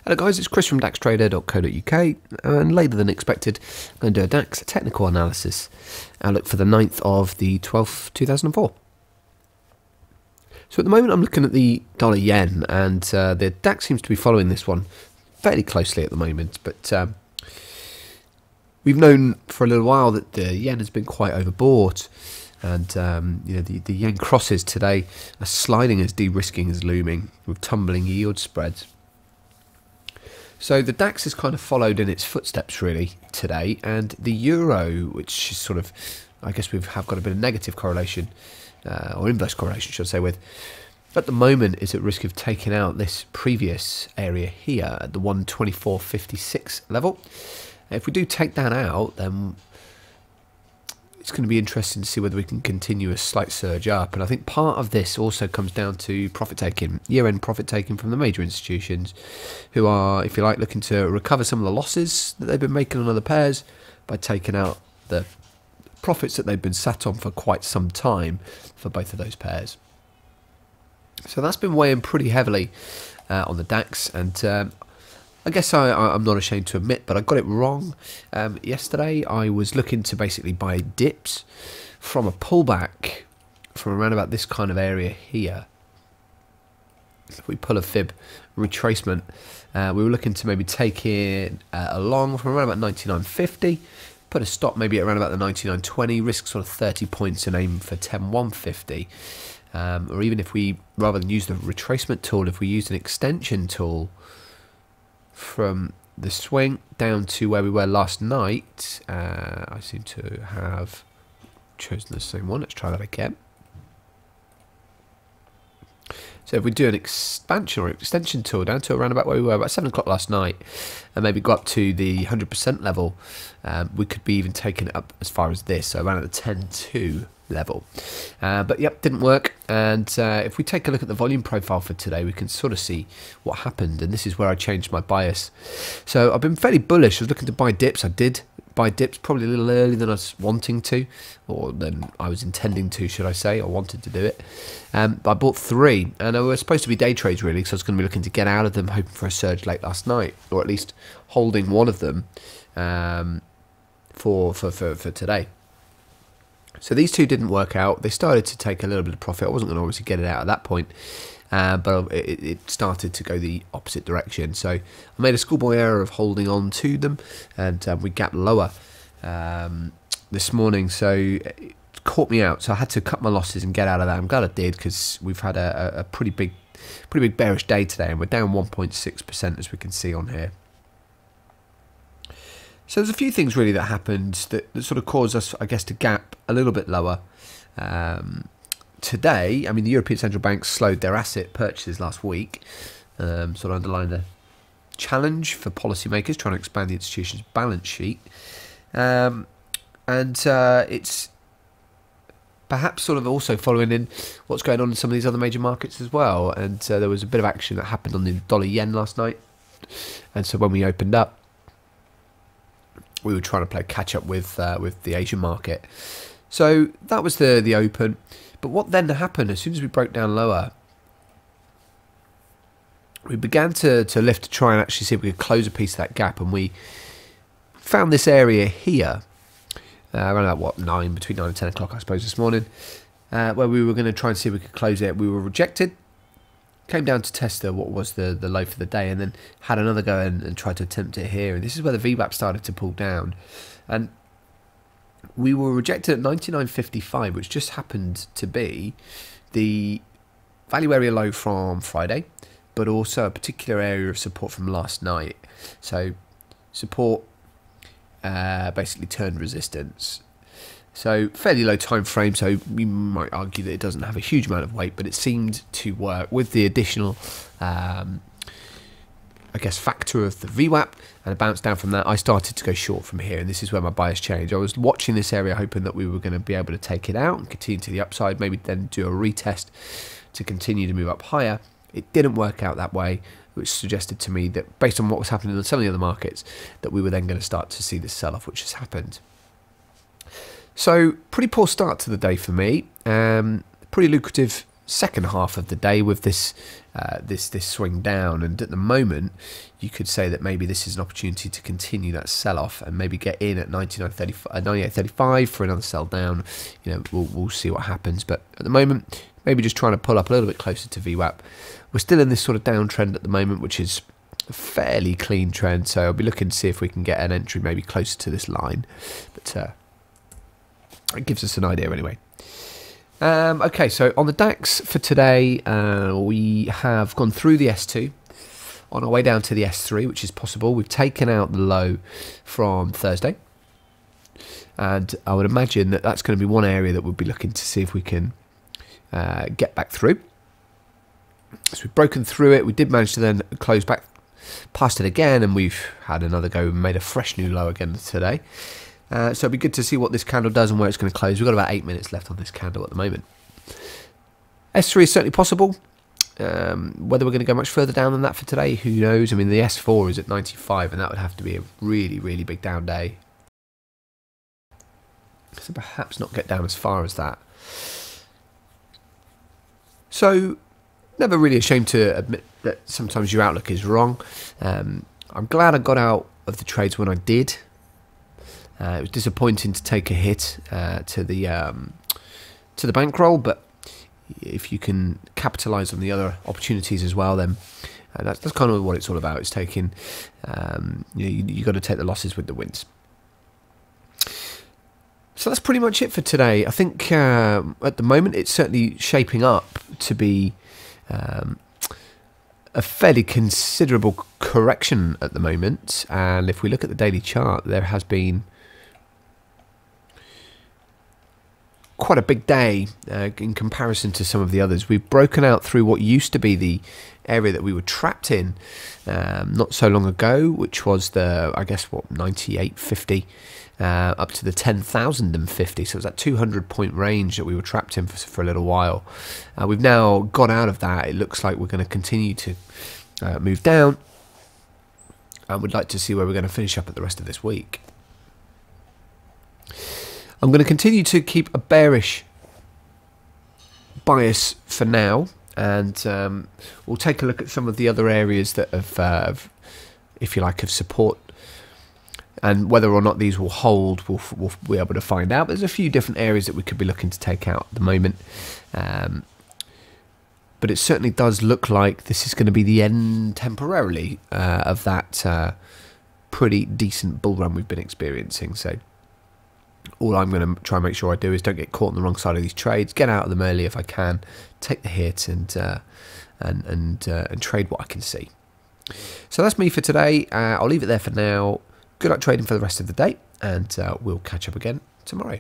Hello guys, it's Chris from daxtrader.co.uk, and later than expected I'm going to do a Dax Technical Analysis outlook for the 9th of the 12th, 2004. So at the moment I'm looking at the dollar yen, and the DAX seems to be following this one fairly closely at the moment, but we've known for a little while that the yen has been quite overbought, and you know, the yen crosses today are sliding as de-risking is looming with tumbling yield spreads. So the DAX has kind of followed in its footsteps really today, and the euro, which is sort of, I guess we have got a bit of negative correlation, or inverse correlation should I say, with, at the moment is at risk of taking out this previous area here at the 124.56 level. If we do take that out, then it's going to be interesting to see whether we can continue a slight surge up. And I think part of this also comes down to profit taking, year-end profit taking from the major institutions, who are, if you like, looking to recover some of the losses that they've been making on other pairs by taking out the profits that they've been sat on for quite some time for both of those pairs. So that's been weighing pretty heavily on the DAX, and I guess I'm not ashamed to admit, but I got it wrong. Yesterday I was looking to basically buy dips from a pullback from around about this kind of area here. If we pull a fib retracement, we were looking to maybe take it along from around about 99.50, put a stop maybe at around about the 99.20, risk sort of 30 points and aim for 10.150. Or even if we, rather than use the retracement tool, if we used an extension tool from the swing down to where we were last night, I seem to have chosen the same one. Let's try that again. So if we do an expansion or extension tool down to around about where we were about 7 o'clock last night, and maybe go up to the 100% level, we could be even taking it up as far as this, so around at the 10.2 level. But yep, didn't work. And if we take a look at the volume profile for today, we can sort of see what happened, and this is where I changed my bias. So I've been fairly bullish. I was looking to buy dips. I did buy dips probably a little earlier than I was wanting to, or than I was intending to, should I say, or wanted to do it. I bought 3, and they were supposed to be day trades really, so I was going to be looking to get out of them, hoping for a surge late last night, or at least holding one of them for today. So these two didn't work out. They started to take a little bit of profit. I wasn't going to obviously get it out at that point, but it started to go the opposite direction. So I made a schoolboy error of holding on to them, and we gapped lower this morning. So it caught me out. So I had to cut my losses and get out of that. I'm glad I did, because we've had a pretty big bearish day today, and we're down 1.6% as we can see on here. So there's a few things really that happened that sort of caused us, I guess, to gap a little bit lower. Today, I mean, the European Central Bank slowed their asset purchases last week, sort of underlined the challenge for policymakers trying to expand the institution's balance sheet. It's perhaps sort of also following in what's going on in some of these other major markets as well. And there was a bit of action that happened on the dollar yen last night. And so when we opened up, we were trying to play catch up with the Asian market. So that was the open. But what then happened, as soon as we broke down lower, we began to lift to try and actually see if we could close a piece of that gap, and we found this area here around about between 9 and 10 o'clock I suppose this morning, where we were going to try and see if we could close it. We were rejected. Came down to test what was the low for the day, and then had another go and tried to attempt it here. And this is where the VWAP started to pull down. And we were rejected at 99.55, which just happened to be the value area low from Friday, but also a particular area of support from last night. So support basically turned resistance. So fairly low time frame, so you might argue that it doesn't have a huge amount of weight, but it seemed to work with the additional, I guess, factor of the VWAP, and a bounce down from that. I started to go short from here, and this is where my bias changed. I was watching this area hoping that we were going to be able to take it out and continue to the upside, maybe then do a retest to continue to move up higher. It didn't work out that way, which suggested to me that based on what was happening in some of the other markets, that we were then going to start to see this sell-off, which has happened. So, pretty poor start to the day for me. Pretty lucrative second half of the day with this this swing down. And at the moment, you could say that maybe this is an opportunity to continue that sell-off and maybe get in at 98.35 for another sell down. You know, we'll see what happens. But at the moment, maybe just trying to pull up a little bit closer to VWAP. We're still in this sort of downtrend at the moment, which is a fairly clean trend. So I'll be looking to see if we can get an entry maybe closer to this line. But it gives us an idea anyway. Okay, so on the DAX for today, we have gone through the S2 on our way down to the S3, which is possible. We've taken out the low from Thursday, and I would imagine that that's going to be one area that we'll be looking to see if we can get back through. So we've broken through it. We did manage to then close back past it again, and we've had another go and made a fresh new low again today. So it'll be good to see what this candle does and where it's going to close. We've got about 8 minutes left on this candle at the moment. S3 is certainly possible. Whether we're going to go much further down than that for today, who knows? I mean, the S4 is at 95, and that would have to be a really, really big down day. So perhaps not get down as far as that. So, never really ashamed to admit that sometimes your outlook is wrong. I'm glad I got out of the trades when I did. It was disappointing to take a hit to the bankroll, but if you can capitalise on the other opportunities as well, then that's kind of what it's all about. It's taking, you got to take the losses with the wins. So that's pretty much it for today. I think at the moment it's certainly shaping up to be a fairly considerable correction at the moment. And if we look at the daily chart, there has been quite a big day in comparison to some of the others. We've broken out through what used to be the area that we were trapped in not so long ago, which was the, I guess, what, 98.50 up to the 10,050. So it was that 200-point range that we were trapped in for a little while. We've now got out of that. It looks like we're going to continue to move down, and we'd like to see where we're going to finish up at the rest of this week. I'm going to continue to keep a bearish bias for now, and we'll take a look at some of the other areas that have, if you like, of support, and whether or not these will hold, we'll be able to find out. There's a few different areas that we could be looking to take out at the moment, but it certainly does look like this is going to be the end temporarily of that pretty decent bull run we've been experiencing. So all I'm going to try and make sure I do is don't get caught on the wrong side of these trades, get out of them early if I can, take the hit, and trade what I can see. So that's me for today. I'll leave it there for now. Good luck trading for the rest of the day, and we'll catch up again tomorrow.